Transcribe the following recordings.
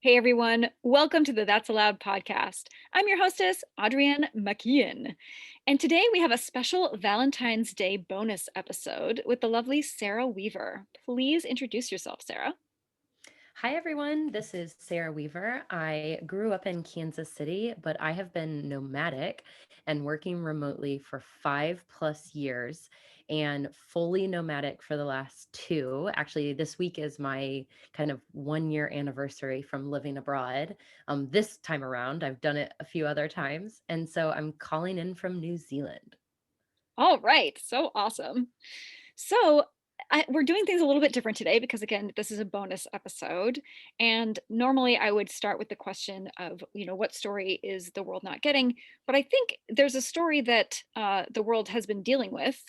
Hey everyone, welcome to the That's Allowed podcast. I'm your hostess, Adrienne McKeon. And today we have a special Valentine's Day bonus episode with the lovely Sarah Weaver. Please introduce yourself, Sarah. Hi, everyone. This is Sarah Weaver. I grew up in Kansas City, but I have been nomadic and working remotely for 5+ years and fully nomadic for the last two. Actually, this week is my kind of 1 year anniversary from living abroad. This time around, I've done it a few other times. And so I'm calling in from New Zealand. All right, so awesome. So, we're doing things a little bit different today because, again, this is a bonus episode. And normally I would start with the question of, what story is the world not getting? But I think there's a story that the world has been dealing with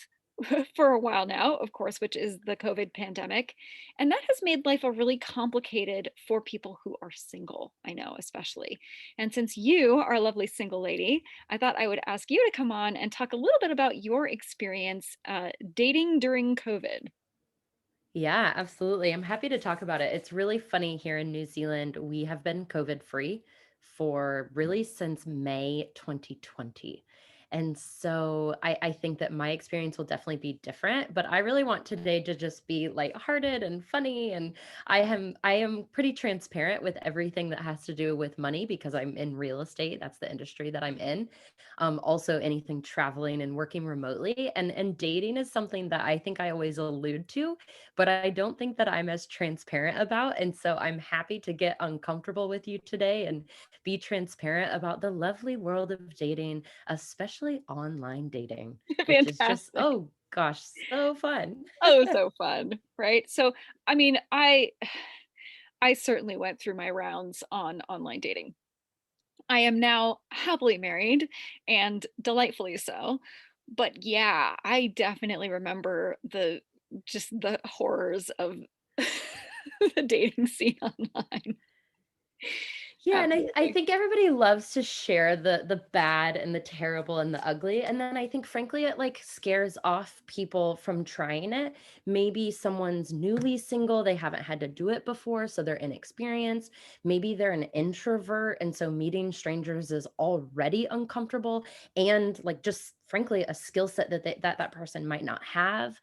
for a while now, of course, which is the COVID pandemic. And that has made life a really complicated for people who are single, I know, especially. And since you are a lovely single lady, I thought I would ask you to come on and talk a little bit about your experience dating during COVID. Yeah, absolutely. I'm happy to talk about it. It's really funny here in New Zealand. We have been COVID free for really since May 2020. And so I think that my experience will definitely be different, but I really want today to just be lighthearted and funny. And I am pretty transparent with everything that has to do with money because I'm in real estate. That's the industry that I'm in. Also anything traveling and working remotely. And dating is something that I think I always allude to, but I don't think that I'm as transparent about. And so I'm happy to get uncomfortable with you today and be transparent about the lovely world of dating, especially online dating, which is just, Fantastic. oh gosh, so fun. Oh, so fun, right? So, I mean, I certainly went through my rounds on online dating. I am now happily married and delightfully so. But yeah, I definitely remember the horrors of the dating scene online. Yeah, and I Absolutely. think everybody loves to share the bad and the terrible and the ugly. And then I think frankly it like scares off people from trying it. Maybe someone's newly single, they haven't had to do it before, so they're inexperienced. Maybe they're an introvert and so meeting strangers is already uncomfortable and like just frankly a skill set that person might not have.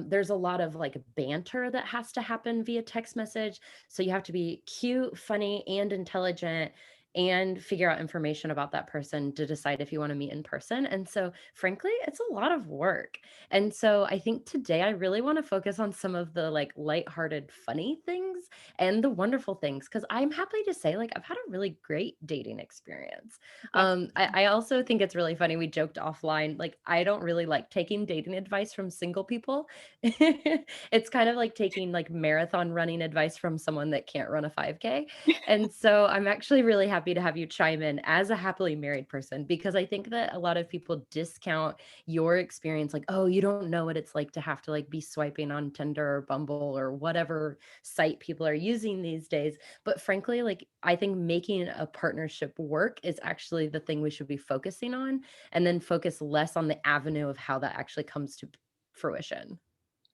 There's a lot of like banter that has to happen via text message, so you have to be cute, funny, and intelligent and figure out information about that person to decide if you want to meet in person. And so, frankly, it's a lot of work. And so, I think today I really want to focus on some of the like lighthearted, funny things and the wonderful things because I'm happy to say, like, I've had a really great dating experience. That's I also think it's really funny. We joked offline, like, I don't really like taking dating advice from single people. It's kind of like taking like marathon running advice from someone that can't run a 5K. And so I'm actually really happy to have you chime in as a happily married person because I think that a lot of people discount your experience like, "Oh, you don't know what it's like to have to like be swiping on Tinder or Bumble or whatever site people are using these days." But frankly, like I think making a partnership work is actually the thing we should be focusing on and then focus less on the avenue of how that actually comes to fruition.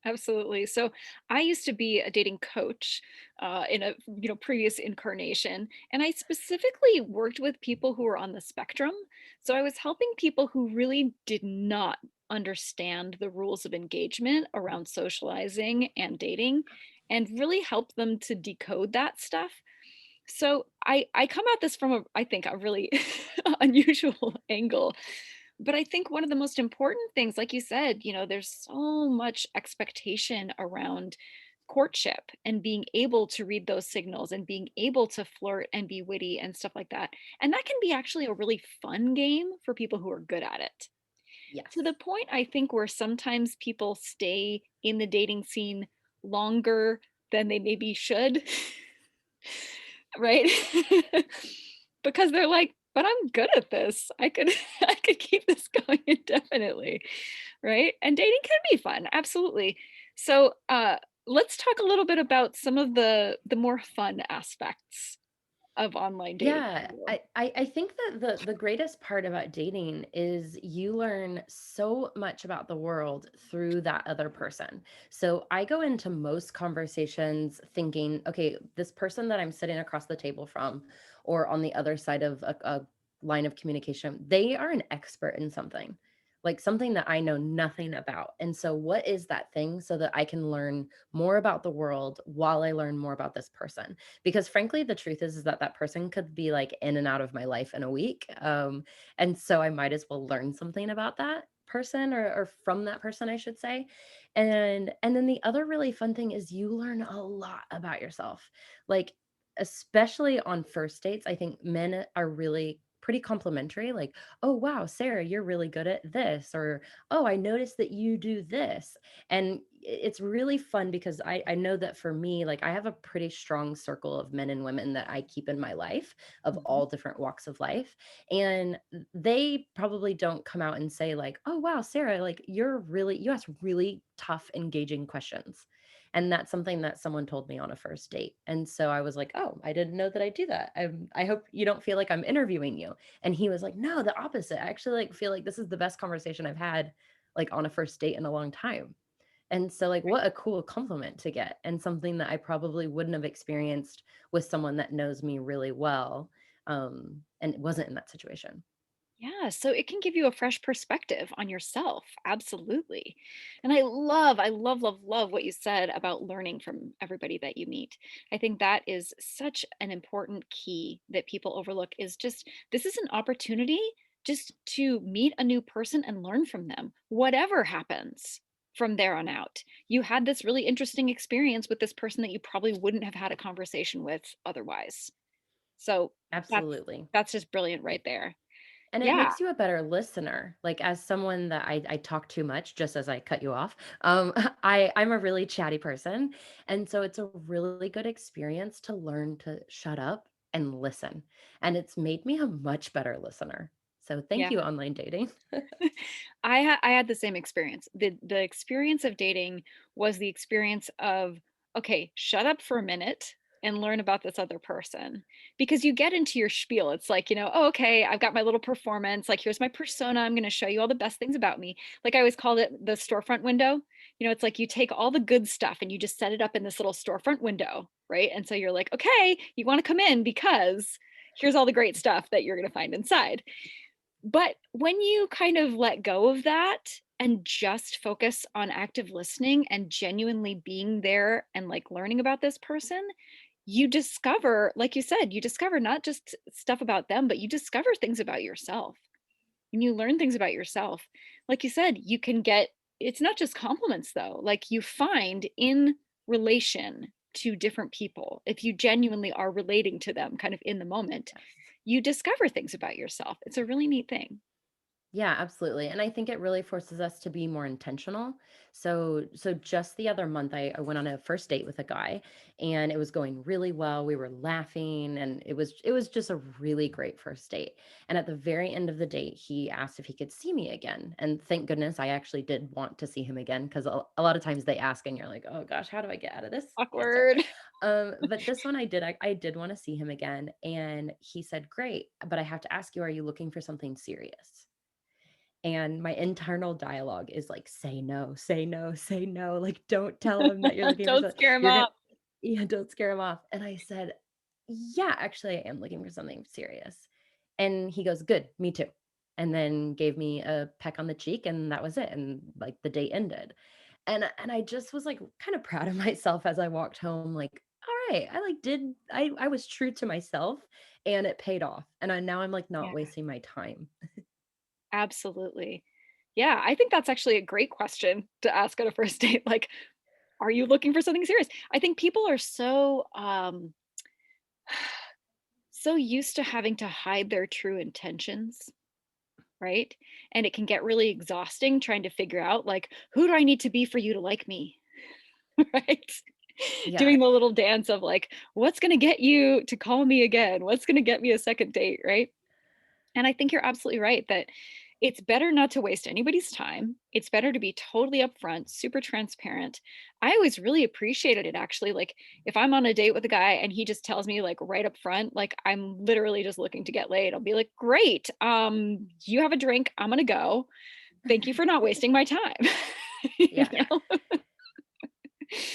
Absolutely. So I used to be a dating coach in a previous incarnation, and I specifically worked with people who were on the spectrum. So I was helping people who really did not understand the rules of engagement around socializing and dating, and really help them to decode that stuff. So I come at this from I think a really unusual angle, but I think one of the most important things, like you said, there's so much expectation around courtship and being able to read those signals and being able to flirt and be witty and stuff like that. And that can be actually a really fun game for people who are good at it. To the Yes. point, I think, where sometimes people stay in the dating scene longer than they maybe should. Right? Because they're like, "But I'm good at this. I could I could keep this going indefinitely." Right? And dating can be fun, absolutely. So, let's talk a little bit about some of the more fun aspects. of online dating Yeah, for you? I think that the greatest part about dating is you learn so much about the world through that other person. So I go into most conversations thinking, okay, this person that I'm sitting across the table from or on the other side of a line of communication, they are an expert in something. Like something that I know nothing about. And so, what is that thing so that I can learn more about the world while I learn more about this person? Because frankly the truth is that that person could be like in and out of my life in a week, and so I might as well learn something about that person, or from that person I should say. And then the other really fun thing is you learn a lot about yourself, like especially on first dates. I think men are really pretty complimentary, like, oh wow, Sarah, you're really good at this, or oh, I noticed that you do this. And it's really fun because I know that for me, like I have a pretty strong circle of men and women that I keep in my life of Mhm. all different walks of life. And they probably don't come out and say, like, oh wow, Sarah, like you ask really tough, engaging questions. And that's something that someone told me on a first date. And so I was like, oh, I didn't know that I do that. I hope you don't feel like I'm interviewing you. And he was like, no, the opposite. I actually like feel like this is the best conversation I've had like on a first date in a long time. And so, like, what a cool compliment to get, and something that I probably wouldn't have experienced with someone that knows me really well, and wasn't in that situation. Yeah, so it can give you a fresh perspective on yourself. Absolutely. And I love, love, love what you said about learning from everybody that you meet. I think that is such an important key that people overlook is just this is an opportunity just to meet a new person and learn from them, whatever happens from there on out. You had this really interesting experience with this person that you probably wouldn't have had a conversation with otherwise. So that's Absolutely. that's just brilliant right there. And it Yeah. makes you a better listener. Like, as someone that I talk too much, just as I cut you off, I'm a really chatty person. And so it's a really good experience to learn to shut up and listen. And it's made me a much better listener. So thank Yeah. you, online dating. I had the same experience. The experience of dating was the experience of, okay, shut up for a minute and learn about this other person. Because you get into your spiel. It's like, oh, okay, I've got my little performance. Like, here's my persona. I'm going to show you all the best things about me. Like I always called it the storefront window. It's like you take all the good stuff and you just set it up in this little storefront window, right? And so you're like, okay, you want to come in because here's all the great stuff that you're going to find inside. But when you kind of let go of that and just focus on active listening and genuinely being there and like learning about this person, you discover, like you said, you discover not just stuff about them, but you discover things about yourself and you learn things about yourself. Like you said, you can get it's not just compliments though. Like you find in relation to different people, if you genuinely are relating to them kind of in the moment, Yes. you discover things about yourself. It's a really neat thing. Yeah, absolutely. And I think it really forces us to be more intentional. So just the other month I went on a first date with a guy, and it was going really well. We were laughing, and it was just a really great first date. And at the very end of the date, he asked if he could see me again. And thank goodness I actually did want to see him again, because a lot of times they ask and you're like, "Oh gosh, how do I get out of this answer?" Awkward. But this one I did want to see him again, and he said, "Great, but I have to ask you, are you looking for something serious?" And my internal dialogue is like, "Say no, say no, say no, like, don't tell him that you're looking for Don't something. scare him You're gonna." off. Yeah, don't scare him off. And I said, "Yeah, actually, I am looking for something serious." And he goes, "Good, me too." And then gave me a peck on the cheek, and that was it, and, like, the date ended. And I just was, like, kinda proud of myself as I walked home, like, "Alright, I, like, did I was true to myself, and it paid off." And now I'm, like, not Yeah, wasting my time. absolutely. Yeah, I think that's actually a great question to ask on a first date, like, "Are you looking for something serious?" I think people are so used to having to hide their true intentions, right? And it can get really exhausting trying to figure out, like, "Who do I need to be for you to like me?" Right? Yeah. Doing the little dance of, like, "What's gonna get you to call me again? What's gonna get me a second date?" Right? And I think you're absolutely right that It's better not to waste anybody's time. It's better to be totally upfront, super transparent. I always really appreciated it actually. Like if I'm on a date with a guy and he just tells me like right up front, like I'm literally just looking to get laid, I'll be like, "Great. You have a drink. I'm going to go. Thank you for not wasting my time." You Yeah. know?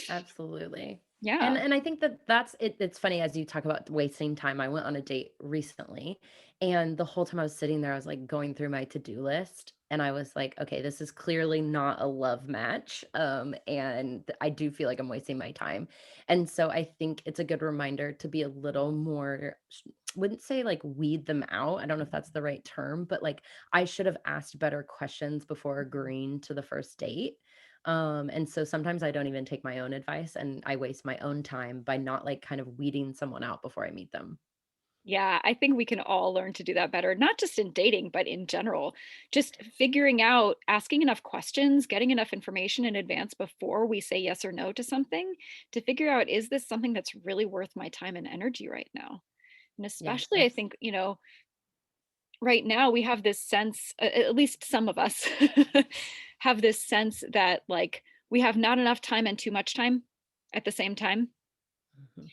Absolutely. Yeah. And I think that that's it. It's funny as you talk about wasting time. I went on a date recently, and the whole time I was sitting there, I was like going through my to-do list, and I was like, okay, this is clearly not a love match. And I do feel like I'm wasting my time. And so I think it's a good reminder to be a little more, wouldn't say like weed them out. I don't know if that's the right term, but like I should have asked better questions before agreeing to the first date. And so sometimes I don't even take my own advice and I waste my own time by not like kind of weeding someone out before I meet them. Yeah, I think we can all learn to do that better, not just in dating, but in general. Just figuring out, asking enough questions, getting enough information in advance before we say yes or no to something to figure out, is this something that's really worth my time and energy right now? And Yes, especially, I think, right now we have this sense, at least some of us have this sense that like we have not enough time and too much time at the same time, mhm.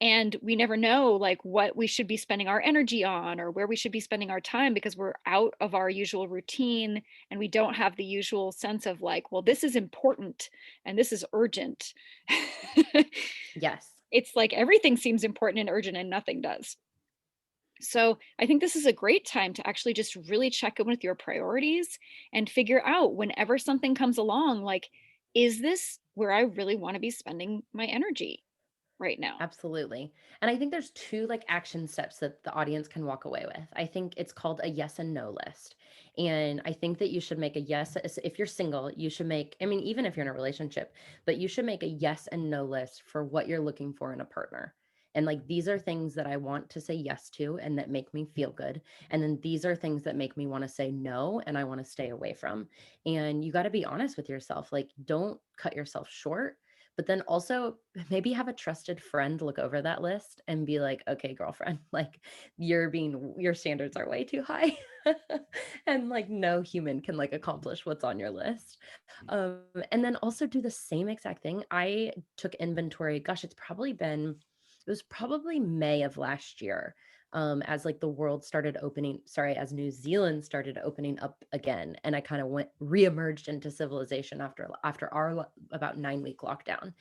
and we never know like what we should be spending our energy on or where we should be spending our time because we're out of our usual routine, and we don't have the usual sense of like, well, this is important and this is urgent. Yes, It's like everything seems important and urgent and nothing does. So I think this is a great time to actually just really check in with your priorities and figure out whenever something comes along, like, is this where I really want to be spending my energy right now? absolutely. And I think there's two like action steps that the audience can walk away with. I think it's called a yes and no list. And I think that you should make a yes. If you're single, you should make, I mean, even if you're in a relationship, but you should make a yes and no list for what you're looking for in a partner. And like, these are things that I want to say yes to and that make me feel good. And then these are things that make me want to say no and I want to stay away from. And you got to be honest with yourself. Like, don't cut yourself short, but then also maybe have a trusted friend look over that list and be like, okay, girlfriend, like your standards are way too high. And like no human can like accomplish what's on your list. And then also do the same exact thing. I took inventory. Gosh, it was probably May of last year. As like the world started opening, sorry, as New Zealand started opening up again, and I kind of went reemerged into civilization after our about 9 week lockdown,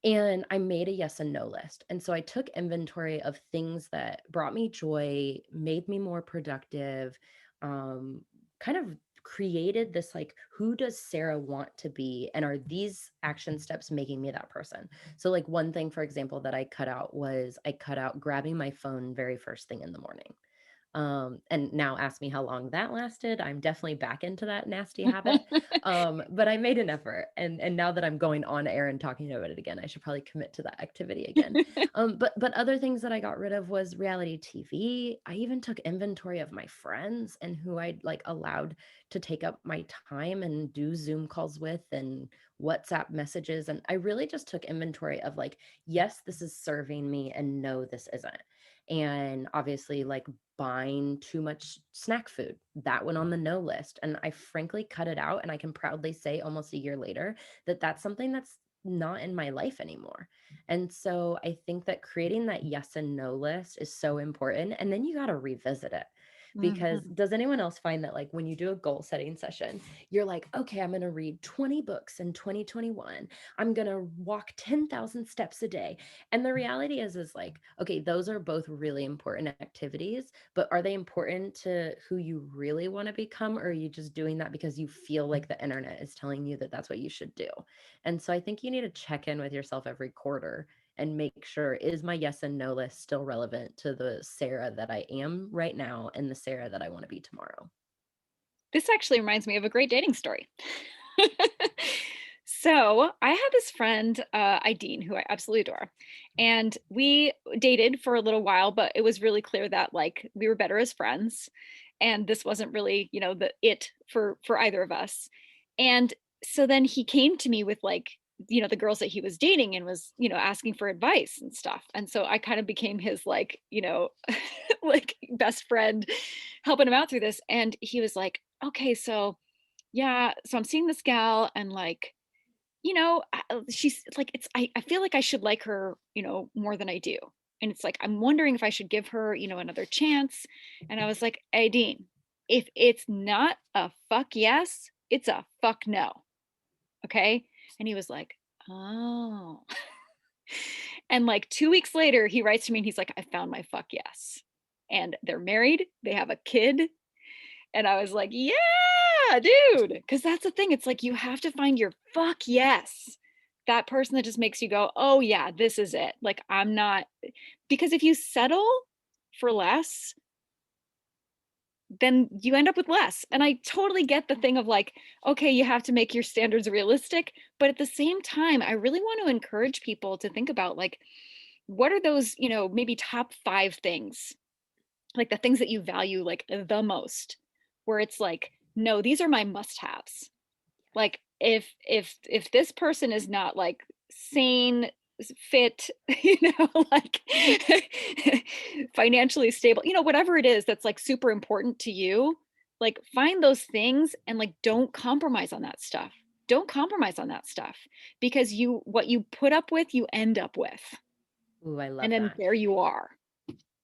and I made a yes and no list. And so I took inventory of things that brought me joy, made me more productive, um, kind of created this like, who does Sarah want to be? And are these action steps making me that person? So, like, one thing, for example, that I cut out was I cut out grabbing my phone very first thing in the morning. And now ask me how long that lasted. I'm definitely back into that nasty habit. But I made an effort, and now that I'm going on air and talking about it again, I should probably commit to that activity again. But other things that I got rid of was reality TV. I even took inventory of my friends and who I'd like allowed to take up my time and do Zoom calls with and WhatsApp messages. And I really just took inventory of like, yes, this is serving me, and no, this isn't. And obviously, like buying too much snack food, that went on the no list. And I frankly cut it out. And I can proudly say almost a year later that that's something that's not in my life anymore. And so I think that creating that yes and no list is so important. And then you got to revisit it. Because Mhm. does anyone else find that, like, when you do a goal setting session, you're like, okay, I'm going to read 20 books in 2021. I'm going to walk 10,000 steps a day. And the reality is like, okay, those are both really important activities, but are they important to who you really want to become? Or are you just doing that because you feel like the internet is telling you that that's what you should do? And so I think you need to check in with yourself every quarter and make sure, is my yes and no list still relevant to the Sarah that I am right now and the Sarah that I want to be tomorrow? This actually reminds me of a great dating story. So I had this friend, Ideen, who I absolutely adore, and we dated for a little while, but it was really clear that like we were better as friends, and this wasn't really, the it for either of us. And so then he came to me with like, the girls that he was dating and was, asking for advice and stuff. And so I kind of became his like, like best friend helping him out through this. And he was like, okay, so yeah, so I'm seeing this gal and like, she's like, I feel like I should like her, more than I do. And it's like, I'm wondering if I should give her, another chance. And I was like, hey, Dean, if it's not a fuck yes, it's a fuck no. Okay. And he was like, oh. And like 2 weeks later, he writes to me and he's like, I found my fuck yes. And they're married, they have a kid. And I was like, yeah, dude. Cause that's the thing. It's like you have to find your fuck yes. That person that just makes you go, oh, yeah, this is it. Like, I'm not, because if you settle for less, then you end up with less. And I totally get the thing of like, okay, you have to make your standards realistic. But at the same time, I really want to encourage people to think about like, what are those, maybe top 5 things, like the things that you value like the most, where it's like, no, these are my must haves. Like if this person is not like sane, fit, like financially stable, whatever it is that's like super important to you, like find those things and like don't compromise on that stuff. Don't compromise on that stuff because what you put up with, you end up with. Ooh, I And love then that. there you are.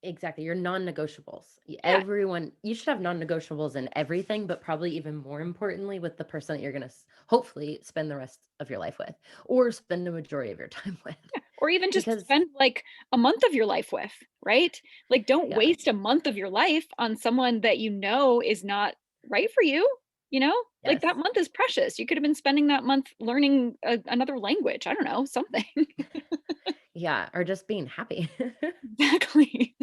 Exactly, your non-negotiables. Yeah. Everyone you should have non-negotiables in everything, but probably even more importantly with the person that you're gonna hopefully spend the rest of your life with, or spend the majority of your time with. Or even just Because spend like a month of your life with, right? Like don't yeah, waste a month of your life on someone that you know is not right for you, you know? Like that yes. month is precious. You could have been spending that month learning another language. I don't know, something. Yeah, or just being happy. Exactly.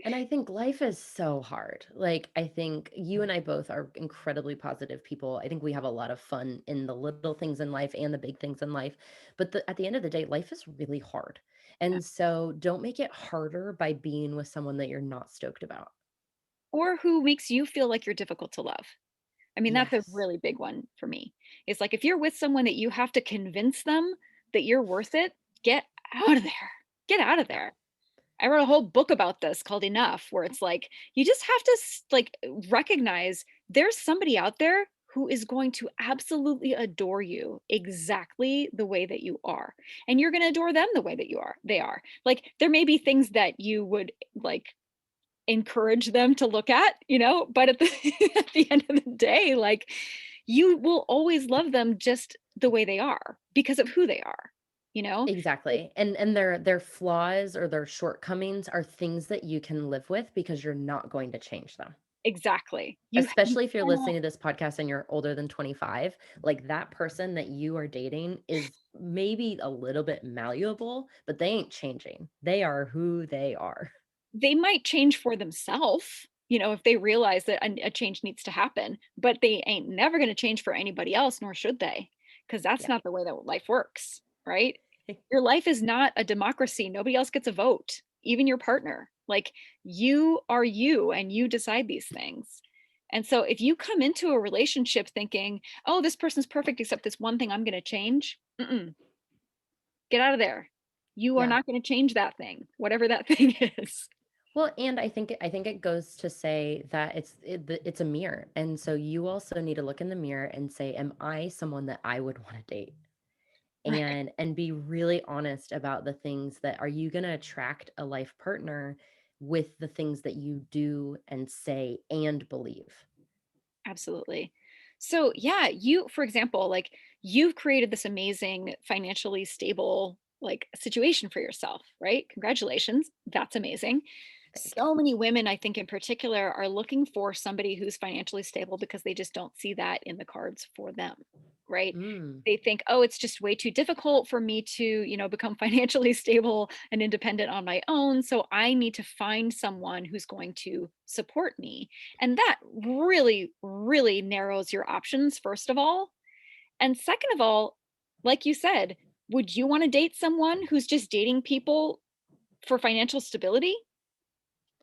And I think life is so hard. Like, I think you and I both are incredibly positive people. I think we have a lot of fun in the little things in life and the big things in life. But at the end of the day, life is really hard. Yeah. And so don't make it harder by being with someone that you're not stoked about. Or who makes you feel like you're difficult to love. I mean, that's a Yes, really big one for me. It's like if you're with someone that you have to convince them that you're worth it, get out of there. Get out of yeah, there. I wrote a whole book about this called Enough, where it's like you just have to like recognize there's somebody out there who is going to absolutely adore you exactly the way that you are. And you're going to adore them the way that they are. Like there may be things that you would like encourage them to look at, but at the at the end of the day, like you will always love them just the way they are because of who they are, you know? Like, exactly. And their flaws or their shortcomings are things that you can live with because you're not going to change them. exactly. You Especially if you're cannot. listening to this podcast and you're older than 25, like, that person that you are dating is maybe a little bit malleable, but they ain't changing. They are who they are. They might change for themselves, if they realize that a change needs to happen, but they ain't never going to change for anybody else, nor should they, because that's Yeah. not the way that life works, right? Your life is not a democracy. Nobody else gets a vote, even your partner. Like you are you and you decide these things. And so if you come into a relationship thinking, oh, this person's perfect except this one thing I'm going to change, get out of there. You are Yeah. not going to change that thing, whatever that thing is. Well, and I think it goes to say that it's a mirror, and so you also need to look in the mirror and say, "Am I someone that I would wanna date?" Right. And be really honest about the things that are you gonna attract a life partner with the things that you do and say and believe. Absolutely. So, yeah, you, for example, like you've created this amazing financially stable like situation for yourself, right? Congratulations. That's amazing. Thank you. So many women, I think in particular, are looking for somebody who's financially stable because they just don't see that in the cards for them, right? Mm, They think, oh, it's just way too difficult for me to, become financially stable and independent on my own. So I need to find someone who's going to support me. And that really, really narrows your options, first of all. And second of all, like you said, would you want to date someone who's just dating people for financial stability?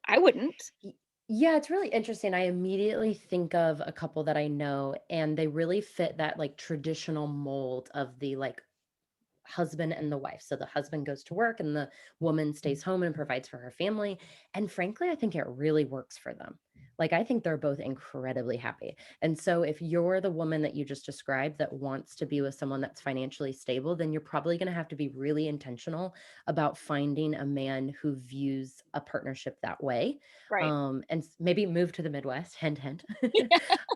I wouldn't. y yeah, it's really interesting. I immediately think of a couple that I know, and they really fit that, like, traditional mold of the, like, husband and the wife. So the husband goes to work and the woman stays home and provides for her family. And frankly, I think it really works for them. Like, I think they're both incredibly happy. And so, if you're the woman that you just described that wants to be with someone that's financially stable, then you're probably going to have to be really intentional about finding a man who views a partnership that way. Right. And maybe move to the Midwest, hint, hint.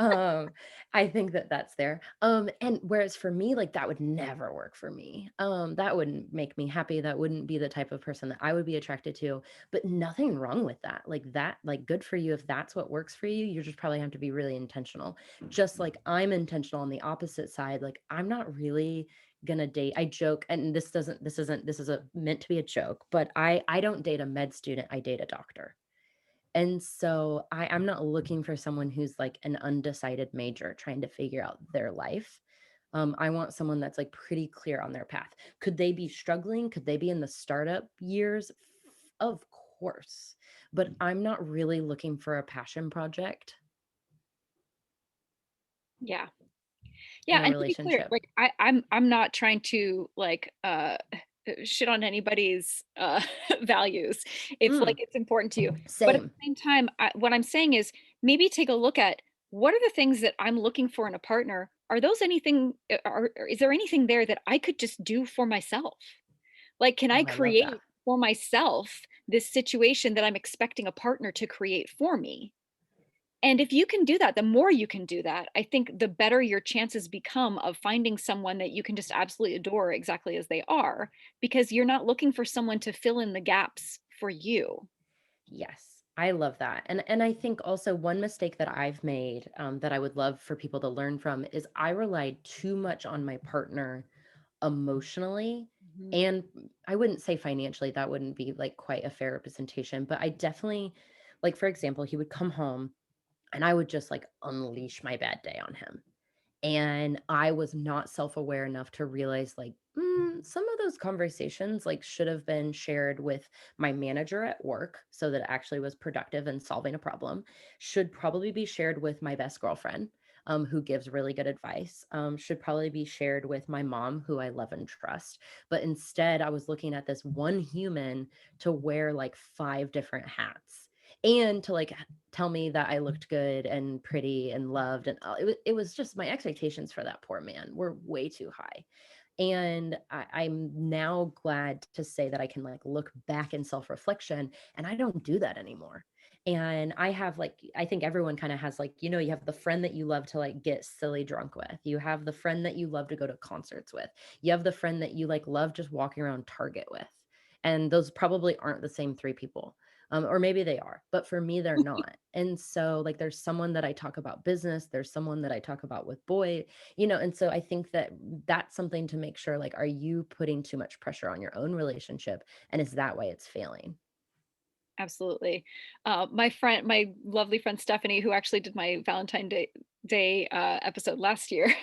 um, I think that that's there. And whereas for me, like that would never work for me. That wouldn't make me happy. That wouldn't be the type of person that I would be attracted to. But nothing wrong with that. Like that, like good for you if that's what works for you. You just probably have to be really intentional. Just like I'm intentional on the opposite side. Like I'm not really gonna date. I joke, and this is a meant to be a joke, but I don't date a med student. I date a doctor. And so I'm not looking for someone who's like an undecided major trying to figure out their life. I want someone that's like pretty clear on their path. Could they be struggling? Could they be in the startup years? Of course. But I'm not really looking for a passion project Yeah. in Yeah, a and to be clear, relationship. like, I'm not trying to, like, shit on anybody's, values if, like, Mm, it's important to you. But at same. the same time, what I'm saying is maybe take a look at what are the things that I'm looking for in a partner? Are those anything are is there anything there that I could just do for myself? Like, can I Oh, I love that. create for myself this situation that I'm expecting a partner to create for me? And if you can do that, the more you can do that, I think the better your chances become of finding someone that you can just absolutely adore exactly as they are, because you're not looking for someone to fill in the gaps for you. Yes, I love that. And I think also one mistake that I've made, that I would love for people to learn from is I relied too much on my partner emotionally, Mhm. and I wouldn't say financially, that wouldn't be like quite a fair representation, but I definitely, like, for example, he would come home and I would just like unleash my bad day on him. And I was not self-aware enough to realize, like, some of those conversations, like, should have been shared with my manager at work so that it actually was productive and solving a problem, should probably be shared with my best girlfriend, who gives really good advice, should probably be shared with my mom, who I love and trust. But instead, I was looking at this one human to wear, like, 5 different hats and to, like, tell me that I looked good and pretty and loved, and it was just my expectations for that poor man were way too high. And I'm now glad to say that I can like look back in self-reflection and I don't do that anymore. And I have like, I think everyone kind of has like, you have the friend that you love to like get silly drunk with. You have the friend that you love to go to concerts with. You have the friend that you like love just walking around Target with. And those probably aren't the same 3 people. Or maybe they are, but for me, they're not. And so, like, there's someone that I talk about business, there's someone that I talk about with and so I think that that's something to make sure, like, are you putting too much pressure on your own relationship? And is that why it's failing? Absolutely. My lovely friend Stephanie, who actually did my Valentine Day episode last year,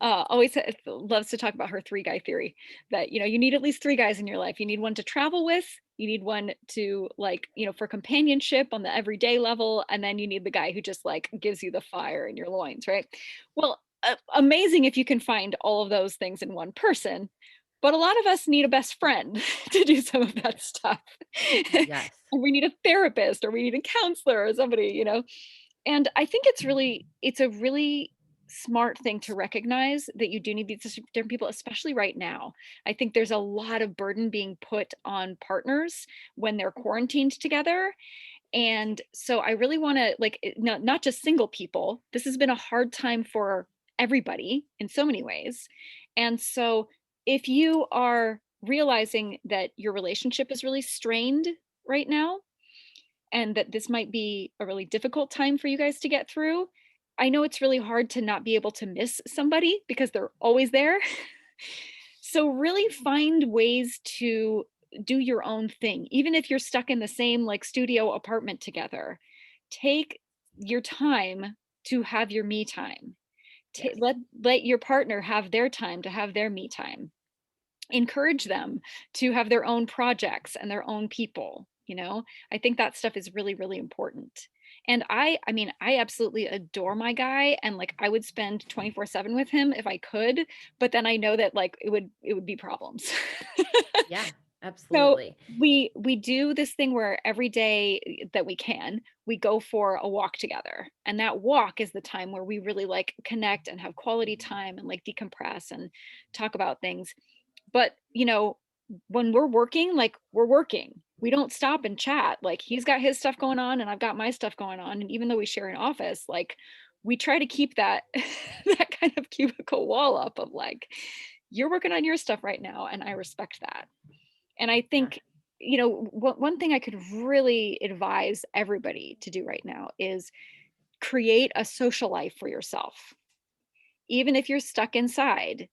loves to talk about her three guy theory. That you need at least three guys in your life. You need one to travel with, you need one to like for companionship on the everyday level, and then you need the guy who just like gives you the fire in your loins, right? Well, amazing if you can find all of those things in one person. But a lot of us need a best friend to do some of that stuff. Yes. And we need a therapist or we need a counselor or somebody. And I think it's a really smart thing to recognize that you do need these different people, especially right now. I think there's a lot of burden being put on partners when they're quarantined together. And so I really want to like not just single people. This has been a hard time for everybody in so many ways. And so if you are realizing that your relationship is really strained right now and that this might be a really difficult time for you guys to get through, I know it's really hard to not be able to miss somebody because they're always there. So really find ways to do your own thing, even if you're stuck in the same like studio apartment together. Take your time to have your me time. Yes. Let your partner have their time to have their me time. Encourage them to have their own projects and their own people. you know? I think that stuff is really, really important. And I mean, I absolutely adore my guy and like I would spend 24/7 with him if I could, but then I know that like it would be problems. Yeah, So absolutely. we do this thing where every day that we can, we go for a walk together. And that walk is the time where we really like connect and have quality time and like decompress and talk about things. But, when we're working, like, we're working. We don't stop and chat. Like, he's got his stuff going on and I've got my stuff going on, and even though we share an office, like, we try to keep that that kind of cubicle wall up of, like, "You're working on your stuff right now, and I respect that." And I Yeah. think, one thing I could really advise everybody to do right now is create a social life for yourself. Even if you're stuck inside,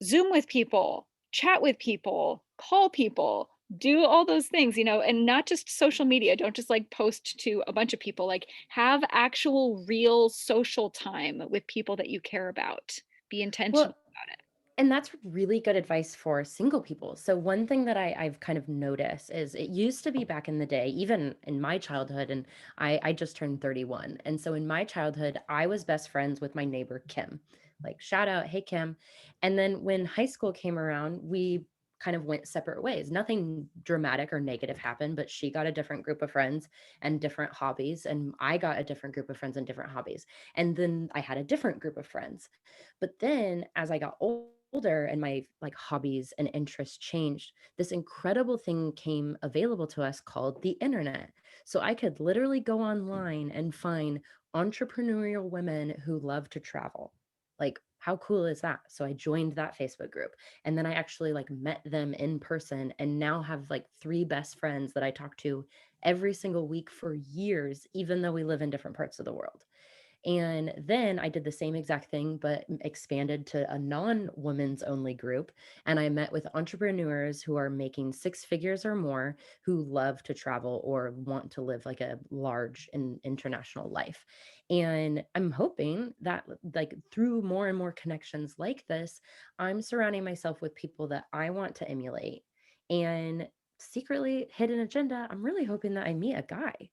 Zoom with people, chat with people, call people, do all those things, and not just social media. Don't just like post to a bunch of people. Like have actual real social time with people that you care about. Be intentional Well, about it. and that's really good advice for single people. So one thing that I've kind of noticed is it used to be back in the day, even in my childhood, and I just turned 31. And so in my childhood, I was best friends with my neighbor Kim. Like shout out, hey Kim. And then when high school came around, we kind of went separate ways. Nothing dramatic or negative happened, but she got a different group of friends and different hobbies, and I got a different group of friends and different hobbies. And then I had a different group of friends. But then as I got older and my like hobbies and interests changed, this incredible thing came available to us called the internet. So I could literally go online and find entrepreneurial women who love to travel. Like how cool is that? So I joined that Facebook group and then I actually like met them in person and now have like three best friends that I talk to every single week for years even though we live in different parts of the world. And then I did the same exact thing, but expanded to a non women's only group. And I met with entrepreneurs who are making six figures or more who love to travel or want to live like a large and international life. And I'm hoping that, like, through more and more connections like this, I'm surrounding myself with people that I want to emulate. And secretly, hidden agenda, I'm really hoping that I meet a guy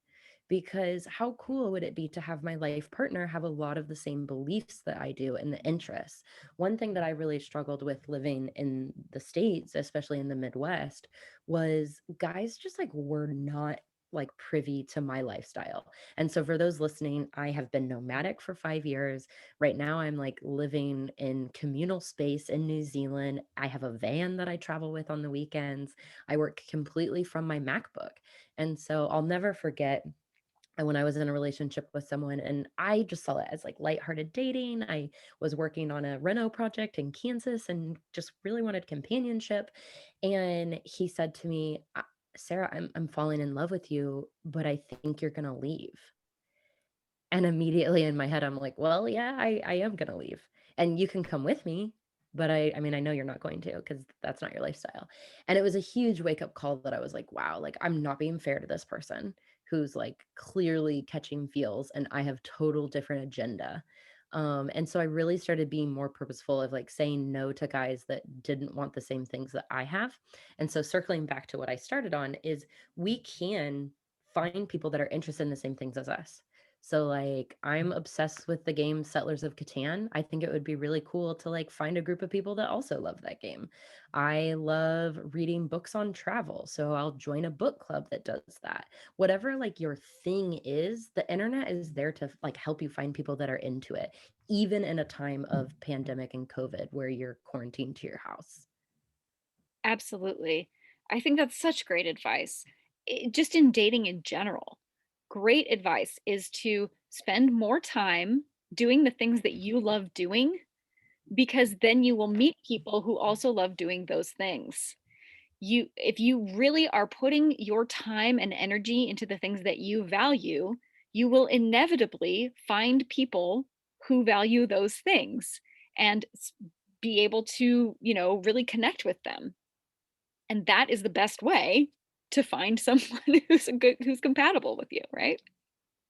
because how cool would it be to have my life partner have a lot of the same beliefs that I do and the interests? One thing that I really struggled with living in the States, especially in the Midwest, was guys just like were not like privy to my lifestyle. And so for those listening, I have been nomadic for 5 years. Right now I'm like living in communal space in New Zealand. I have a van that I travel with on the weekends. I work completely from my MacBook. And so I'll never forget and when I was in a relationship with someone and I just saw it as like lighthearted dating. I was working on a reno project in Kansas and just really wanted companionship. And he said to me, Sarah, I'm falling in love with you, but I think you're gonna leave. And immediately in my head, I'm like, well, yeah, I am gonna leave. And you can come with me, but I mean, I know you're not going to because that's not your lifestyle. And it was a huge wake-up call that I was like, wow, like I'm not being fair to this person who's like clearly catching feels and I have total different agenda. And so I really started being more purposeful of like saying no to guys that didn't want the same things that I have. And so circling back to what I started on is we can find people that are interested in the same things as us. So like I'm obsessed with the game Settlers of Catan. I think it would be really cool to like find a group of people that also love that game. I love reading books on travel, so I'll join a book club that does that. Whatever like your thing is, the internet is there to like help you find people that are into it, even in a time of pandemic and COVID where you're quarantined to your house. Absolutely. I think that's such great advice. Just in dating in general, great advice is to spend more time doing the things that you love doing because then you will meet people who also love doing those things. If you really are putting your time and energy into the things that you value, you will inevitably find people who value those things and be able to, really connect with them. And that is the best way to find someone who's compatible with you, right?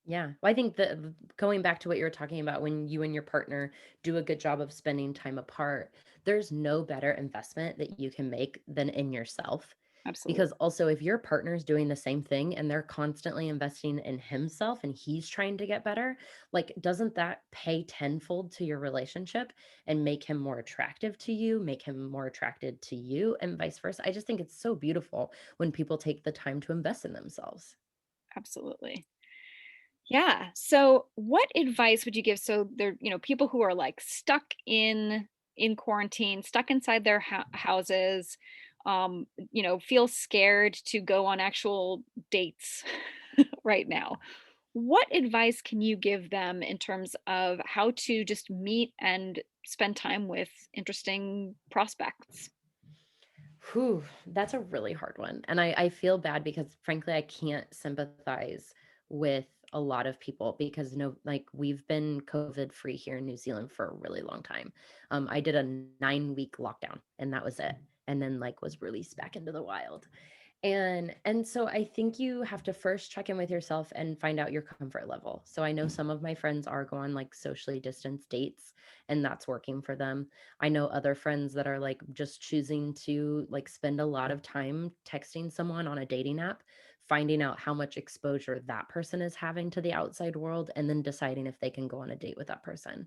Yeah. Well, I think that going back to what you were talking about, when you and your partner do a good job of spending time apart, there's no better investment that you can make than in yourself. Absolutely. Because also, if your partner's doing the same thing and they're constantly investing in himself and he's trying to get better, like, doesn't that pay tenfold to your relationship and make him more attractive to you, make him more attracted to you, and vice versa? I just think it's so beautiful when people take the time to invest in themselves. Absolutely. Yeah. So what advice would you give, so there, people who are like stuck in quarantine, stuck inside their houses, feel scared to go on actual dates right now. What advice can you give them in terms of how to just meet and spend time with interesting prospects? Whew, that's a really hard one. And I feel bad because frankly, I can't sympathize with a lot of people because no, like we've been COVID free here in New Zealand for a really long time. I did a 9-week lockdown and that was it. And then like was released back into the wild. And so I think you have to first check in with yourself and find out your comfort level. So I know some of my friends are going like socially distanced dates and that's working for them. I know other friends that are like just choosing to like spend a lot of time texting someone on a dating app, finding out how much exposure that person is having to the outside world and then deciding if they can go on a date with that person.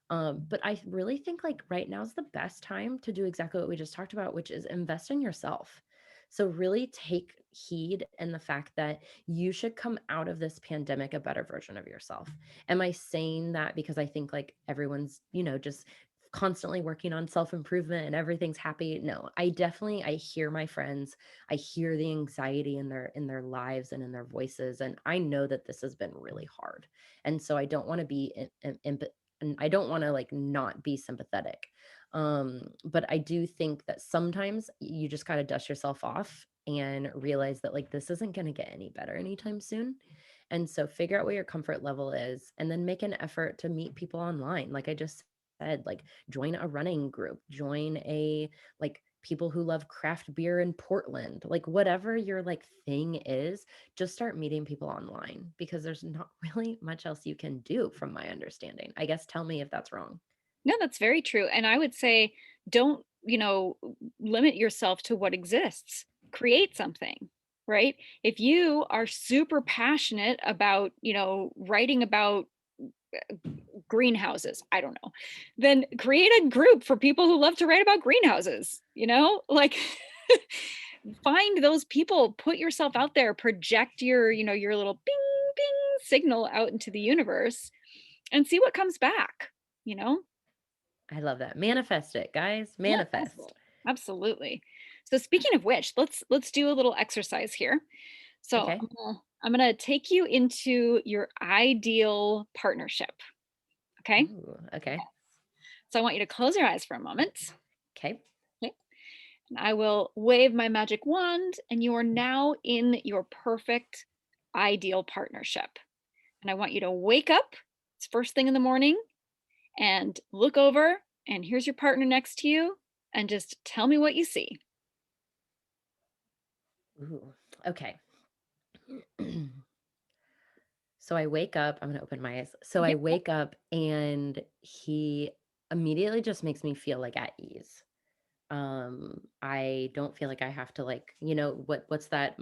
But I really think like right now is the best time to do exactly what we just talked about, which is invest in yourself. So really take heed in the fact that you should come out of this pandemic a better version of yourself. Am I saying that because I think like everyone's, just constantly working on self-improvement and everything's happy? No, I hear my friends. I hear the anxiety in their lives and in their voices and I know that this has been really hard. And so I don't want to be and I don't want to like not be sympathetic. But I do think that sometimes you just got to dust yourself off and realize that like this isn't going to get any better anytime soon. And so figure out what your comfort level is and then make an effort to meet people online. Like I just said, like join a running group, join a like people who love craft beer in Portland, like whatever your like thing is, just start meeting people online because there's not really much else you can do from my understanding. I guess tell me if that's wrong. No, that's very true. And I would say don't, limit yourself to what exists. Create something, right? If you are super passionate about, writing about greenhouses, I don't know, then create a group for people who love to write about greenhouses, like find those people, put yourself out there, project your little bing bing signal out into the universe and see what comes back, you know? I love that. Manifest it, guys. Yeah, absolutely. Manifest. Absolutely. So speaking of which, let's do a little exercise here. So Okay. I'm gonna take you into your ideal partnership. Okay. Ooh, okay. So I want you to close your eyes for a moment. Okay. Okay. And I will wave my magic wand, and you are now in your perfect ideal partnership. And I want you to wake up. It's first thing in the morning and look over, and here's your partner next to you, and just tell me what you see. Ooh, okay. So I wake up, I'm gonna open my eyes. So I Yep. wake up and he immediately just makes me feel like at ease. I don't feel like I have to like, what's that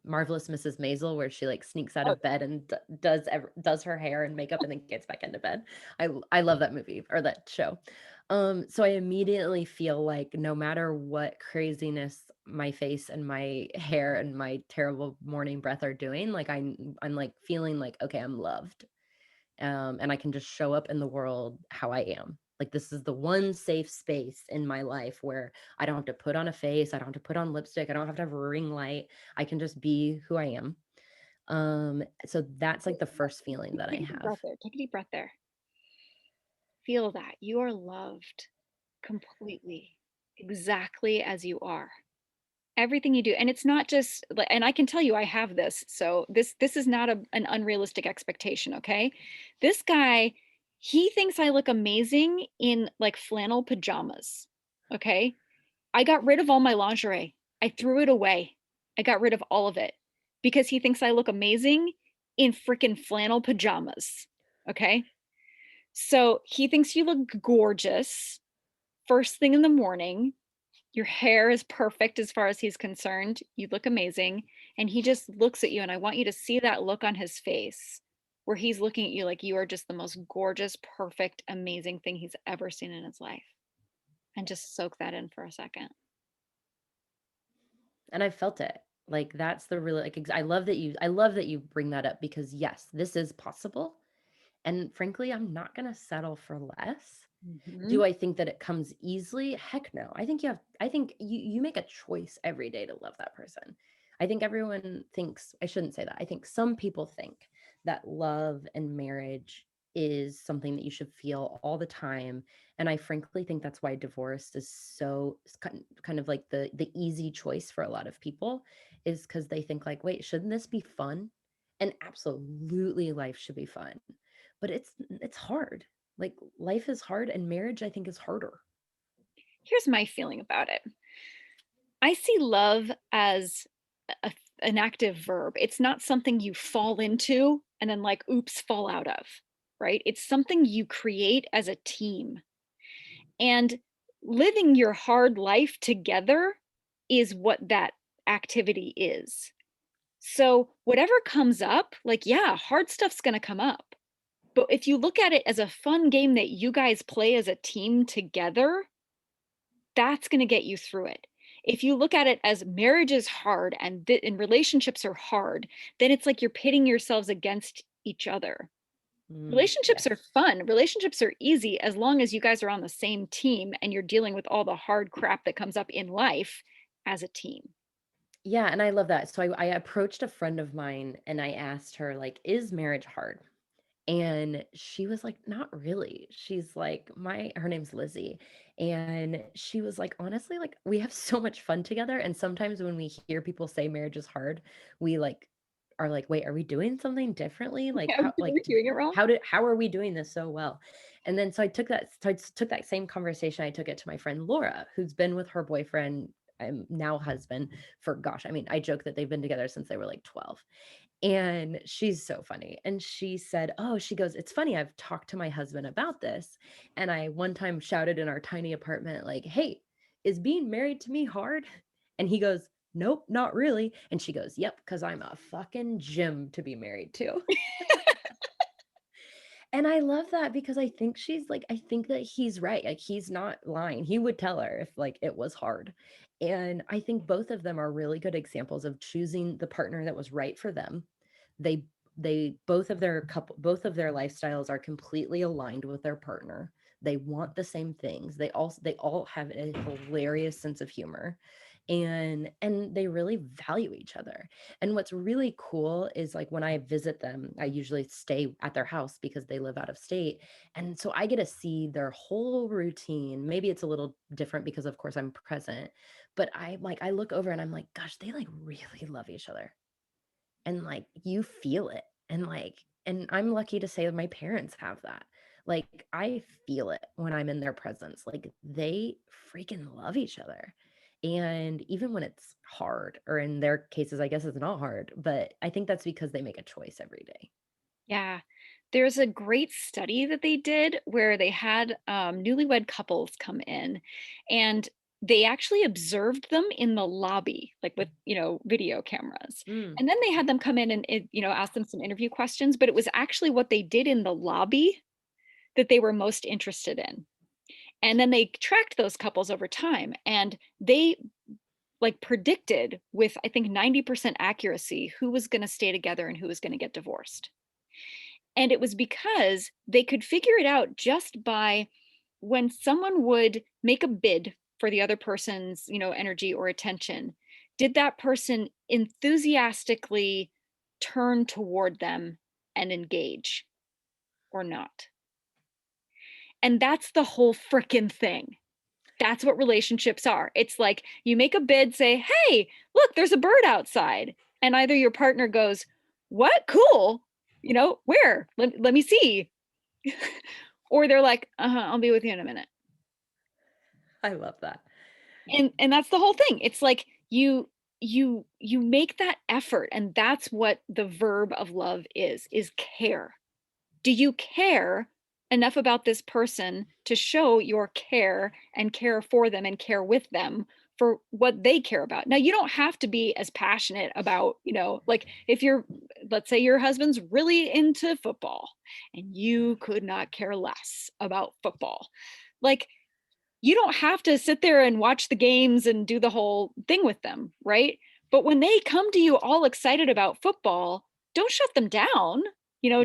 Marvelous Mrs. Maisel where she like sneaks out Oh, of bed and does her hair and makeup and then gets back into bed. I love that movie or that show. So I immediately feel like no matter what craziness my face and my hair and my terrible morning breath are doing, like I'm like feeling like okay, I'm loved, and I can just show up in the world how I am. Like this is the one safe space in my life where I don't have to put on a face, I don't have to put on lipstick, I don't have to have a ring light. I can just be who I am. So that's like the first feeling that I take a deep have. breath there. Take a deep breath there. Feel that you are loved completely, exactly as you are. Everything you do, and it's not just like, and I can tell you I have this. So this is not an unrealistic expectation, okay? This guy, he thinks I look amazing in like flannel pajamas. Okay? I got rid of all my lingerie. I threw it away. I got rid of all of it because he thinks I look amazing in freaking flannel pajamas. Okay? So he thinks you look gorgeous first thing in the morning. Your hair is perfect as far as he's concerned. You look amazing. And he just looks at you, and I want you to see that look on his face where he's looking at you like you are just the most gorgeous, perfect, amazing thing he's ever seen in his life. And just soak that in for a second. And I felt it. Like, that's the really, like, I love that you bring that up because, yes, this is possible, and frankly, I'm not gonna settle for less. Mhm. Do I think that it comes easily? Heck no. I think you make a choice every day to love that person. I think everyone thinks, I shouldn't say that. I think some people think that love and marriage is something that you should feel all the time. And I frankly think that's why divorce is so kind of like the easy choice for a lot of people, is because they think like, wait, shouldn't this be fun? And absolutely life should be fun. But it's hard. Like, life is hard and marriage, I think, is harder. Here's my feeling about it. I see love as a an active verb. It's not something you fall into and then, like, oops, fall out of, right? It's something you create as a team. And living your hard life together is what that activity is. So, whatever comes up, like, yeah, hard stuff's gonna come up. But if you look at it as a fun game that you guys play as a team together, that's gonna get you through it. If you look at it as marriage is hard and relationships are hard, then it's like you're pitting yourselves against each other. Relationships are Yes. fun. Relationships are easy as long as you guys are on the same team and you're dealing with all the hard crap that comes up in life as a team. Yeah, and I love that. So I approached a friend of mine and I asked her, like, "Is marriage hard?" And she was like, "Not really." She's like, "My" her name's Lizzie, and she was like, "Honestly, like, we have so much fun together, and sometimes when we hear people say marriage is hard, we, like, are like, 'Wait, are we doing something differently? Like, Yeah, we're doing it wrong. how are we doing this so well?'" And then so I took that same conversation, I took it to my friend Laura, who's been with her boyfriend, now husband, for gosh, I mean, I joke that they've been together since they were, like, 12. And she's so funny. And she said, "Oh," she goes, "It's funny, I've talked to my husband about this. And I one time shouted in our tiny apartment, like, 'Hey, is being married to me hard?' And he goes, 'Nope, not really.' And she goes, 'Yep, because I'm a fucking gym to be married to.'" And I love that because I think she's like, I think that he's right. Like, he's not lying. He would tell her if like it was hard. And I think both of them are really good examples of choosing the partner that was right for them. They both of their lifestyles are completely aligned with their partner. They want the same things. They all have a hilarious sense of humor. And they really value each other. And what's really cool is, like, when I visit them, I usually stay at their house because they live out of state. And so I get to see their whole routine. Maybe it's a little different because of course I'm present, but I look over and I'm like, gosh, they like really love each other. And like you feel it. And I'm lucky to say that my parents have that. Like, I feel it when I'm in their presence. Like, they freaking love each other. And even when it's hard, or in their cases, I guess it's not hard, but I think that's because they make a choice every day. Yeah. There's a great study that they did where they had newlywed couples come in and they actually observed them in the lobby, like with, video cameras. Mm. And then they had them come in and, ask them some interview questions, but it was actually what they did in the lobby that they were most interested in. And then they tracked those couples over time and they like predicted with, I think, 90% accuracy who was going to stay together and who was going to get divorced. And it was because they could figure it out just by when someone would make a bid for the other person's, energy or attention, did that person enthusiastically turn toward them and engage or not? And that's the whole frickin' thing. That's what relationships are. It's like you make a bid, say, "Hey, look, there's a bird outside." And either your partner goes, "What? Cool. Where? Let me see." Or they're like, "Uh-huh, I'll be with you in a minute." I love that. And that's the whole thing. It's like you make that effort, and that's what the verb of love is care. Do you care enough about this person to show your care and care for them and care with them for what they care about. Now, you don't have to be as passionate about, like if you're, let's say your husband's really into football and you could not care less about football. Like, you don't have to sit there and watch the games and do the whole thing with them, right? But when they come to you all excited about football, don't shut them down.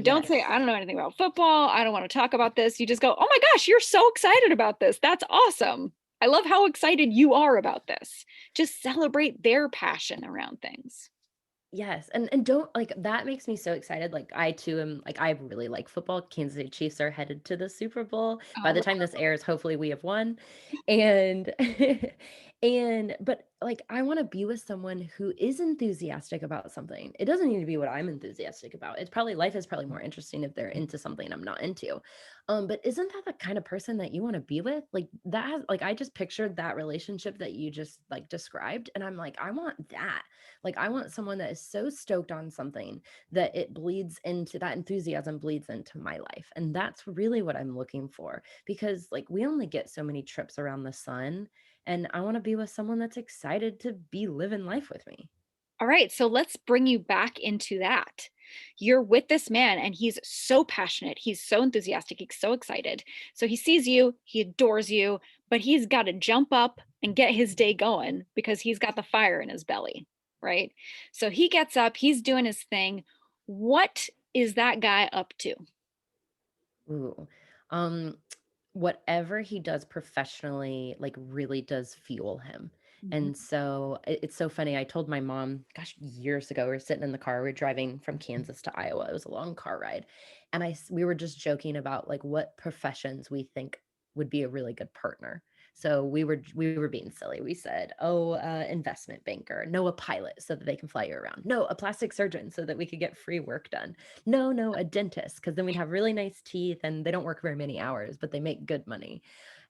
Don't say, I Yes. don't know anything about football. I don't want to talk about this. You just go, oh my gosh, you're so excited about this. That's awesome. I love how excited you are about this. Just celebrate their passion around things. Yes, and don't like, that makes me so excited, like, I too am like, I really like football. Kansas City Chiefs are headed to the Super Bowl. By Oh, the well, time this airs, hopefully we have won, and and but, like, I wanna be with someone who is enthusiastic about something. It doesn't need to be what I'm enthusiastic about. It's probably life is probably more interesting if they're into something I'm not into. But isn't that the kind of person that you wanna be with? Like, that has like, I just pictured that relationship that you just, like, described, and I'm like, "I want that." Like, I want someone that is so stoked on something that it bleeds into that enthusiasm bleeds into my life. And that's really what I'm looking for because, like, we only get so many trips around the sun. And I want to be with someone that's excited to be living life with me. all right, so let's bring you back into that. You're with this man and he's so passionate. He's so enthusiastic. He's so excited. So he sees you, he adores you, but he's got to jump up and get his day going because he's got the fire in his belly, right? So he gets up, he's doing his thing. What is that guy up to? Ooh. Um, Whatever he does professionally, like, really does fuel him. Mhm. And so it's so funny. I told my mom, gosh, years ago, we were sitting in the car, we were driving from Kansas to Iowa. It was a long car ride. And we were just joking about like what professions we think would be a really good partner. So we were being silly. We said, "Oh, investment banker. No, a pilot so that they can fly you around. No, a plastic surgeon so that we could get free work done. No, no, a dentist, because then we'd have really nice teeth and they don't work very many hours, but they make good money."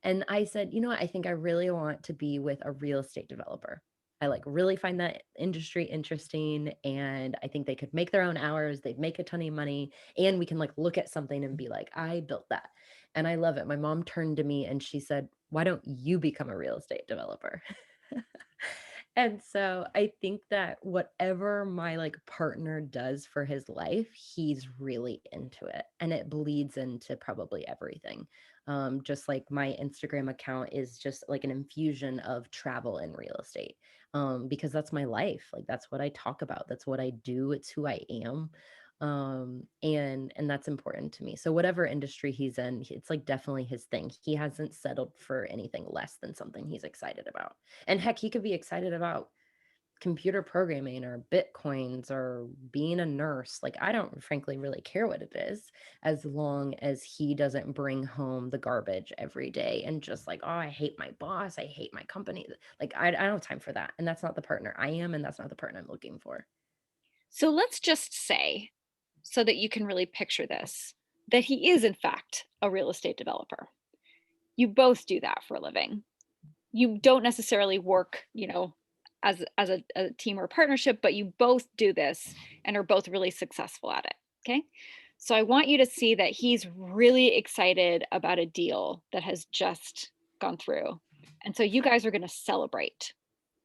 And I said, "You know what? I think I really want to be with a real estate developer. I like really find that industry interesting and I think they could make their own hours, they'd make a ton of money, and we can like look at something and be like, I built that." And I love it. My mom turned to me and she said, "Why don't you become a real estate developer?" And so I think that whatever my like partner does for his life, he's really into it and it bleeds into probably everything. Just like my Instagram account is just like an infusion of travel and real estate. Because that's my life. Like that's what I talk about. That's what I do. It's who I am. And that's important to me. So whatever industry he's in, it's like definitely his thing. He hasn't settled for anything less than something he's excited about. And heck, he could be excited about computer programming or bitcoins or being a nurse. Like, I don't frankly really care what it is, as long as he doesn't bring home the garbage every day and just like, oh, I hate my boss. I hate my company. Like, I don't have time for that. And that's not the partner I am. And that's not the partner I'm looking for. So let's just say, so that you can really picture this, that he is, in fact, a real estate developer. You both do that for a living. You don't necessarily work, as a team or partnership, but you both do this and are both really successful at it. Okay. So I want you to see that he's really excited about a deal that has just gone through. And so you guys are going to celebrate.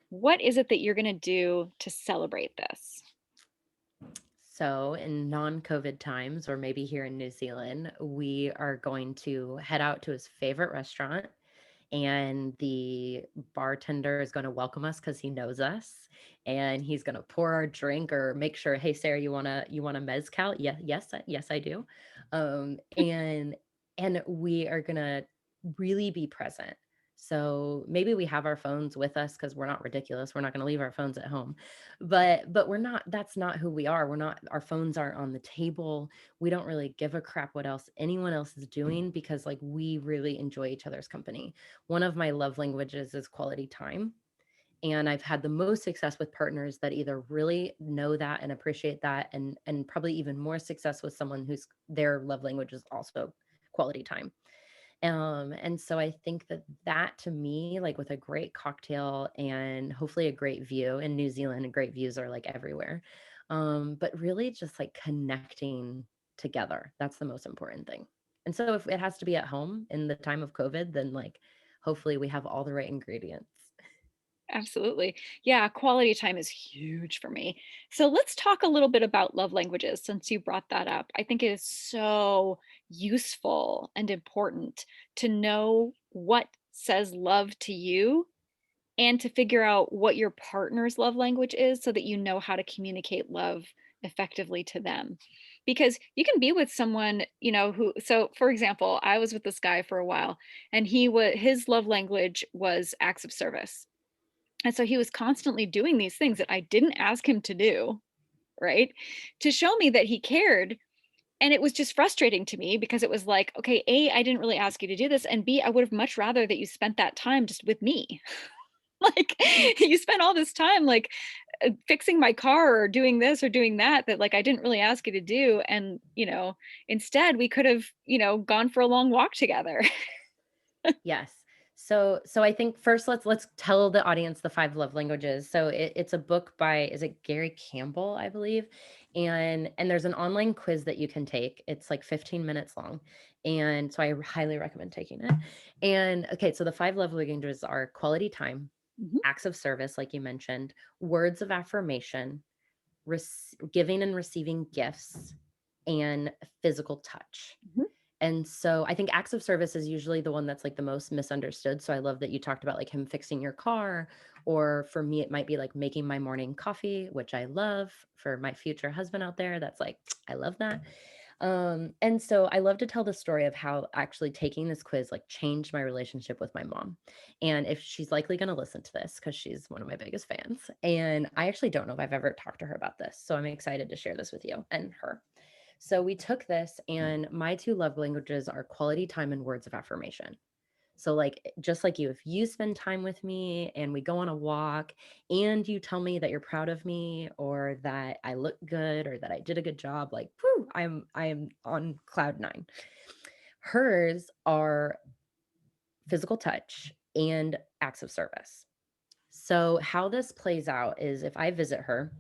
What is it that you're going to do to celebrate this? So, in non COVID times, or maybe here in New Zealand, we are going to head out to his favorite restaurant and the bartender is going to welcome us because he knows us and he's going to pour our drink or make sure, hey Sarah, you want a mezcal? Yes I do. Um and and we are going to really be present. So maybe we have our phones with us because we're not ridiculous, we're not going to leave our phones at home, but we're not, that's not who we are. We're not, our phones aren't on the table. We don't really give a crap what else anyone else is doing because like we really enjoy each other's company. One of my love languages is quality time. And I've had the most success with partners that either really know that and appreciate that, and probably even more success with someone whose their love language is also quality time. And so I think that that to me, like with a great cocktail and hopefully a great view in New Zealand, and great views are like everywhere. But really just like connecting together. That's the most important thing. And so if it has to be at home in the time of COVID, then like hopefully we have all the right ingredients. Absolutely. Yeah, quality time is huge for me. So let's talk a little bit about love languages since you brought that up. I think it is so useful and important to know what says love to you and to figure out what your partner's love language is so that you know how to communicate love effectively to them. Because you can be with someone, who so for example, I was with this guy for a while and his love language was acts of service. And so he was constantly doing these things that I didn't ask him to do, right? To show me that he cared. And it was just frustrating to me because it was like, okay, A, I didn't really ask you to do this. And B, I would have much rather that you spent that time just with me. Like you spent all this time like fixing my car or doing this or doing that that like I didn't really ask you to do. And, instead we could have, gone for a long walk together. Yes. So I think first let's tell the audience the 5 love languages. So it's a book by, is it Gary Campbell, I believe? And there's an online quiz that you can take. It's like 15 minutes long. And so I highly recommend taking it. And okay, so the 5 love languages are quality time, Mhm, acts of service like you mentioned, words of affirmation, giving and receiving gifts, and physical touch. mhm, And so I think acts of service is usually the one that's like the most misunderstood. So I love that you talked about like him fixing your car, or for me, it might be like making my morning coffee, which I love for my future husband out there. That's like, I love that. And so I love to tell the story of how actually taking this quiz like changed my relationship with my mom. And if she's likely going to listen to this because she's one of my biggest fans. And I actually don't know if I've ever talked to her about this. So I'm excited to share this with you and her. So we took this, and my 2 love languages are quality time and words of affirmation. So, like, just like you, if you spend time with me and we go on a walk and you tell me that you're proud of me or that I look good or that I did a good job, like, whew, I am on cloud 9. Hers are physical touch and acts of service. So, how this plays out is if I visit her,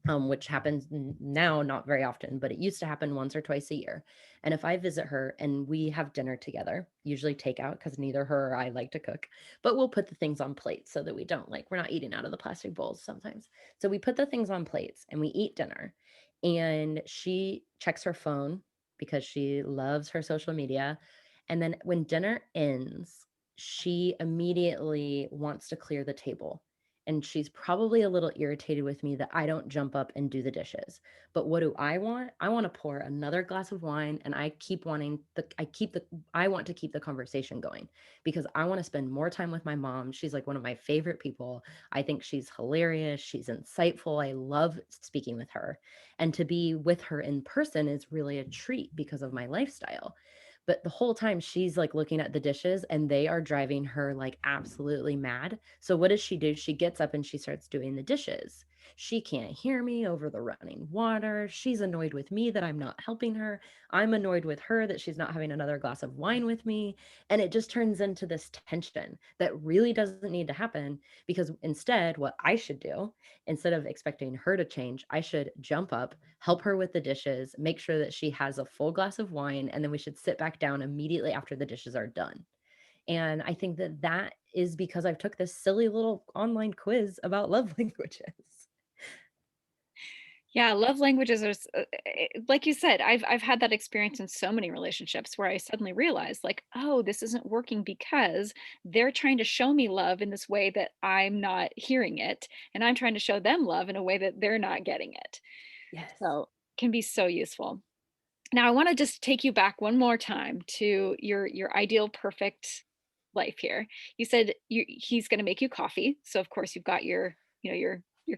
which happens now not very often, but it used to happen once or twice a year. And if I visit her and we have dinner together, usually takeout because neither her or I like to cook, but we'll put the things on plates so that we don't like, we're not eating out of the plastic bowls sometimes. So we put the things on plates and we eat dinner. And she checks her phone because she loves her social media. And then when dinner ends, she immediately wants to clear the table, and she's probably a little irritated with me that I don't jump up and do the dishes. But what do I want? I want to pour another glass of wine, and I want to keep the conversation going because I want to spend more time with my mom. She's like one of my favorite people. I think she's hilarious, she's insightful. I love speaking with her. And to be with her in person is really a treat because of my lifestyle. But the whole time she's like looking at the dishes and they are driving her like absolutely mad. So what does she do? She gets up and she starts doing the dishes. She can't hear me over the running water. She's annoyed with me that I'm not helping her. I'm annoyed with her that she's not having another glass of wine with me. And it just turns into this tension that really doesn't need to happen, because instead, what I should do, instead of expecting her to change, I should jump up, help her with the dishes, make sure that she has a full glass of wine, and then we should sit back down immediately after the dishes are done. And I think that that is because I've took this silly little online quiz about love languages. Yeah, love languages are like you said, I've had that experience in so many relationships where I suddenly realized like, "Oh, this isn't working because they're trying to show me love in this way that I'm not hearing it, and I'm trying to show them love in a way that they're not getting it." Yes. So, can be so useful. Now, I wanna just take you back one more time to your ideal perfect life here. You said he's gonna make you coffee, so of course you've got your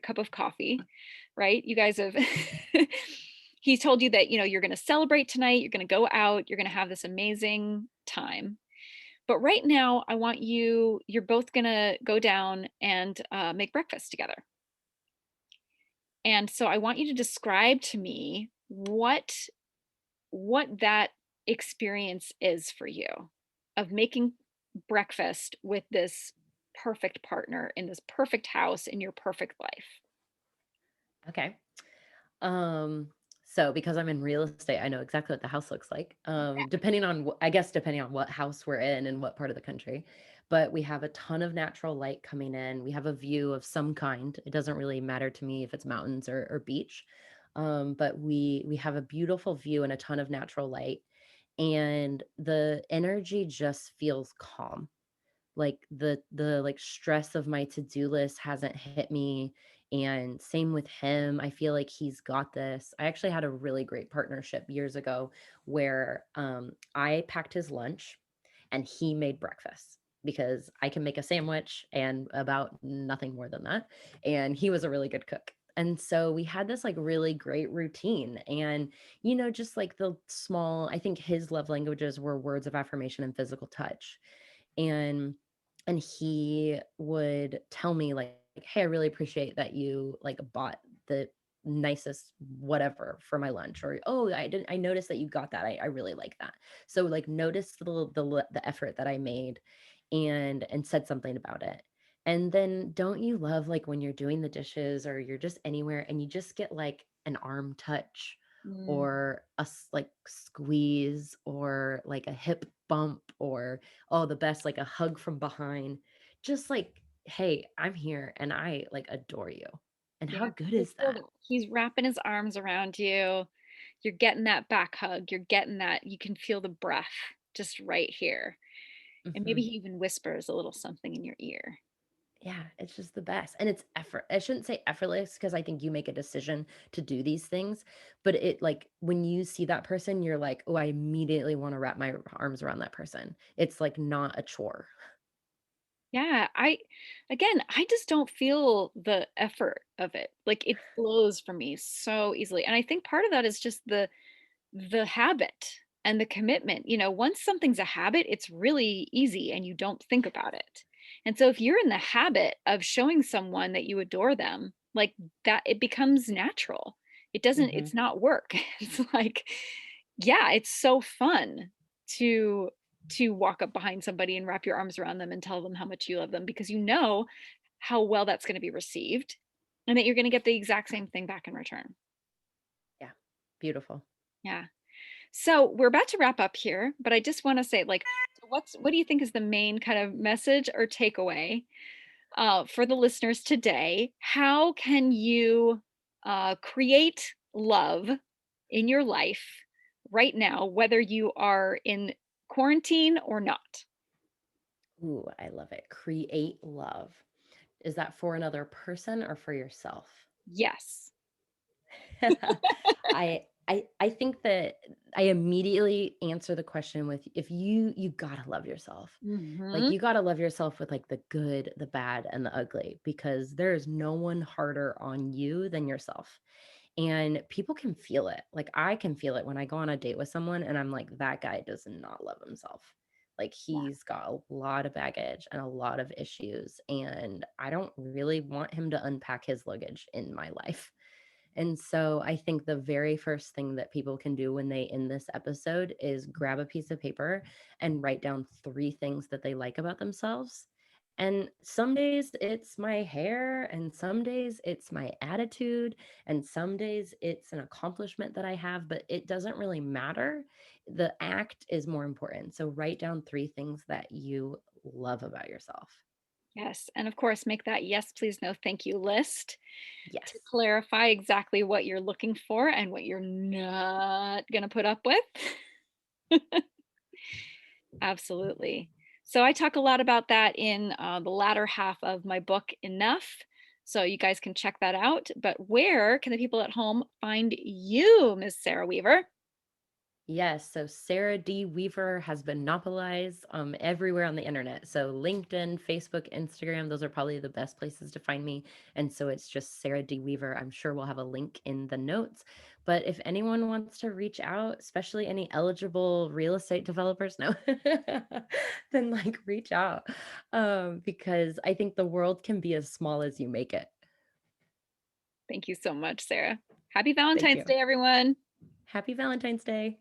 cup of coffee, right? You guys have he's told you that, you're gonna celebrate tonight, you're gonna go out, you're gonna have this amazing time. But right now, you're both gonna go down and, make breakfast together. And so I want you to describe to me what that experience is for you of making breakfast with this perfect partner in this perfect house in your perfect life. Okay. Um, So because I'm in real estate, I know exactly what the house looks like. Depending on I guess depending on what house we're in and what part of the country. But we have a ton of natural light coming in. We have a view of some kind. It doesn't really matter to me if it's mountains or beach. But we have a beautiful view and a ton of natural light. And the energy just feels calm. Like the like stress of my to-do list hasn't hit me, and same with him. I feel like he's got this. I actually had a really great partnership years ago where I packed his lunch and he made breakfast because I can make a sandwich and about nothing more than that, and he was a really good cook. And so we had this like really great routine, and just like the small, I think his love languages were words of affirmation and physical touch. And and he would tell me like, hey, I really appreciate that you like bought the nicest whatever for my lunch, or oh, I noticed that you got that. I really like that. So like notice the effort that I made, and said something about it. And then don't you love like when you're doing the dishes or you're just anywhere and you just get like an arm touch, Mm, or like squeeze, or like a hip bump, or oh, the best, like a hug from behind. Just like, hey, I'm here and I like adore you. And how yeah, good you is feel that? he's wrapping his arms around you. You're getting that back hug. You're getting that you can feel the breath just right here. And maybe Mhm. he even whispers a little something in your ear. Yeah, it's just the best. And it's effort. I shouldn't say effortless because I think you make a decision to do these things, but it like when you see that person, you're like, "Oh, I immediately want to wrap my arms around that person." It's like not a chore. Yeah, I just don't feel the effort of it. Like it flows from me so easily. And I think part of that is just the habit and the commitment. Once something's a habit, it's really easy and you don't think about it. And so if you're in the habit of showing someone that you adore them, like that, it becomes natural. Mhm. It's not work. It's like, yeah, it's so fun to walk up behind somebody and wrap your arms around them and tell them how much you love them because you know how well that's going to be received and that you're going to get the exact same thing back in return. Yeah. Beautiful. Yeah. So we're about to wrap up here, but I just want to say, like, what do you think is the main kind of message or takeaway for the listeners today? How can you create love in your life right now, whether you are in quarantine or not? Ooh, I love it. Create love. Is that for another person or for yourself? Yes. I think that I immediately answer the question with, if you gotta love yourself. Like Hmm. you gotta love yourself with like the good, the bad, and the ugly, because there is no one harder on you than yourself. And people can feel it. Like I can feel it when I go on a date with someone and I'm like, that guy does not love himself. Like Yeah. he's got a lot of baggage and a lot of issues. And I don't really want him to unpack his luggage in my life. And so I think the very first thing that people can do when they end this episode is grab a piece of paper and write down 3 things that they like about themselves. And some days it's my hair, and some days it's my attitude, and some days it's an accomplishment that I have, but it doesn't really matter. The act is more important. So write down 3 things that you love about yourself. Yes. And of course, make that yes, please, no, thank you list to Yes. clarify exactly what you're looking for and what you're not going to put up with. Absolutely. So I talk a lot about that in the latter half of my book, Enough. So you guys can check that out. But where can the people at home find you, Miss Sarah Weaver? Yes, so Sarah D. Weaver has been monopolized everywhere on the internet. So LinkedIn, Facebook, Instagram, those are probably the best places to find me. And so it's just Sarah D. Weaver. I'm sure we'll have a link in the notes. But if anyone wants to reach out, especially any eligible real estate developers, no, then like reach out, because I think the world can be as small as you make it. Thank you so much, Sarah. Happy Thank Valentine's you. Day, everyone. Happy Valentine's Day.